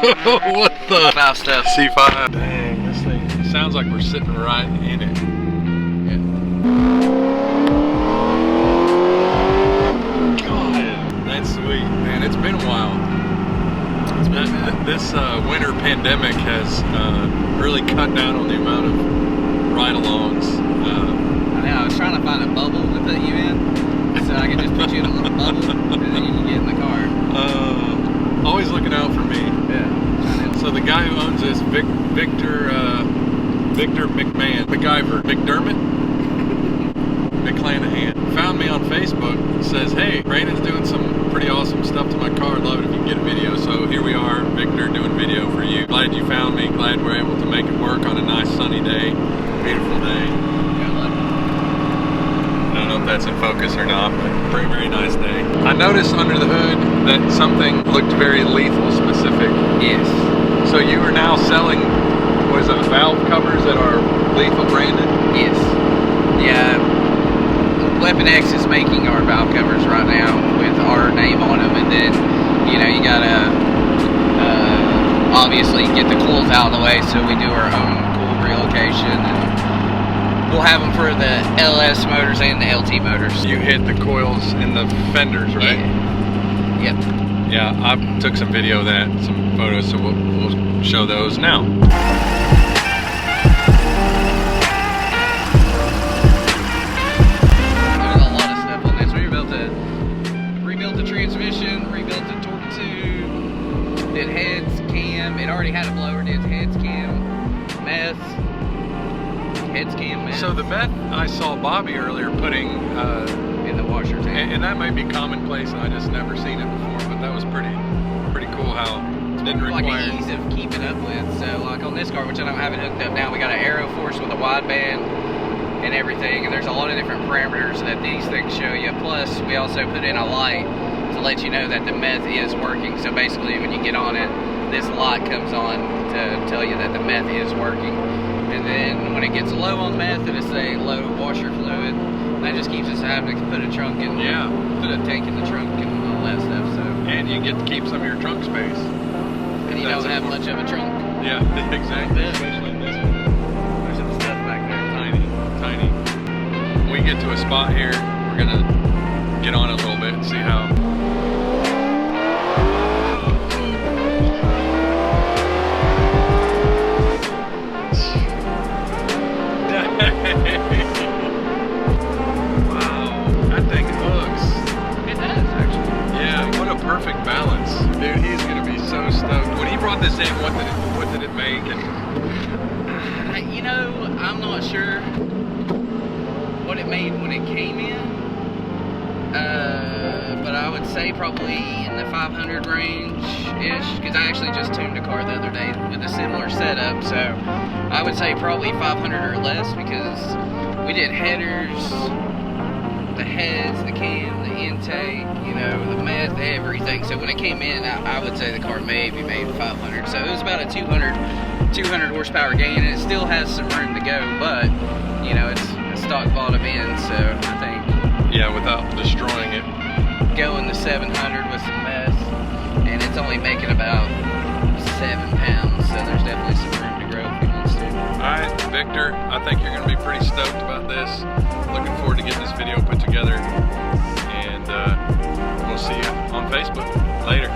What the? C5 stuff. C5. Dang, this thing sounds like we're sitting right in it. Yeah. God, that's sweet, man. It's been a while. This winter pandemic has really cut down on the amount of ride-alongs. I know. I was trying to find a bubble to put you in, so I could just put you in a little bubble, and then you can get in the car. Always looking out for me. Yeah. So the guy who owns this, Victor McMahon, MacGyver, McDermott, McClanahan, found me on Facebook. Says, hey, Brandon's doing some pretty awesome stuff to my car. I'd love it if you can get a video. So here we are, Victor, doing video for you. Glad you found me. Glad we're able to make it work on a nice sunny day. Beautiful day. I don't know if that's in focus or not, but very, very nice day. I noticed under the hood that something looked very lethal specific. Yes. So you are now selling, what is it, valve covers that are lethal branded? Yes. Yeah. Weapon X is making our valve covers right now with our name on them, and then, you know, you gotta obviously get the coils out of the way, so we do our own coil relocation, and we'll have them for the LS motors and the LT motors. You hit the coils in the fenders, right? Yeah. Yep. Yeah, I took some video of that, some photos, so we'll show those now. Transmission, rebuilt the torque tube, did heads, cam. It already had a blower, did heads, cam, meth, heads, cam, meth. So the meth I saw Bobby earlier putting in the washer tank, and that might be commonplace, and I just never seen it before. But that was pretty cool how it didn't require like an ease of keeping up with. So like on this car, which I don't have it hooked up now, we got an Aero Force with a wideband and everything, and there's a lot of different parameters that these things show you. Plus, we also put in a light to let you know that the meth is working. So basically, when you get on it, this light comes on to tell you that the meth is working. And then when it gets low on meth, it'll say low washer fluid. That just keeps us having to put a trunk in, put a tank in the trunk and all that stuff. So and you get to keep some of your trunk space. And you don't have much of a trunk. Yeah, exactly. Especially in this one. There's some stuff back there. Tiny. When we get to a spot here, we're gonna get on it a little bit and see how. Wow, that thing hooks. It does, actually. Yeah, what a perfect balance. Dude, he's gonna be so stoked. When he brought this in, what did it make? And you know, I'm not sure what it made when it came in, but I would say probably in the 500 range-ish, because I actually just tuned a car the other day with a similar setup, so I would say probably 500 or less, because we did headers, the heads, the cam, the intake, you know, the meth, everything. So when it came in, I would say the car maybe made 500. So it was about a 200 horsepower gain, and it still has some room to go, but you know, it's a stock bottom end, so I think, yeah, without destroying it, going to 700 with some meth, and it's only making about 7 pounds, so there's definitely some room to grow if he wants to. Alright, Victor, I think you're going to be pretty stoked about this. Looking forward to getting this video put together, and we'll see you on Facebook later.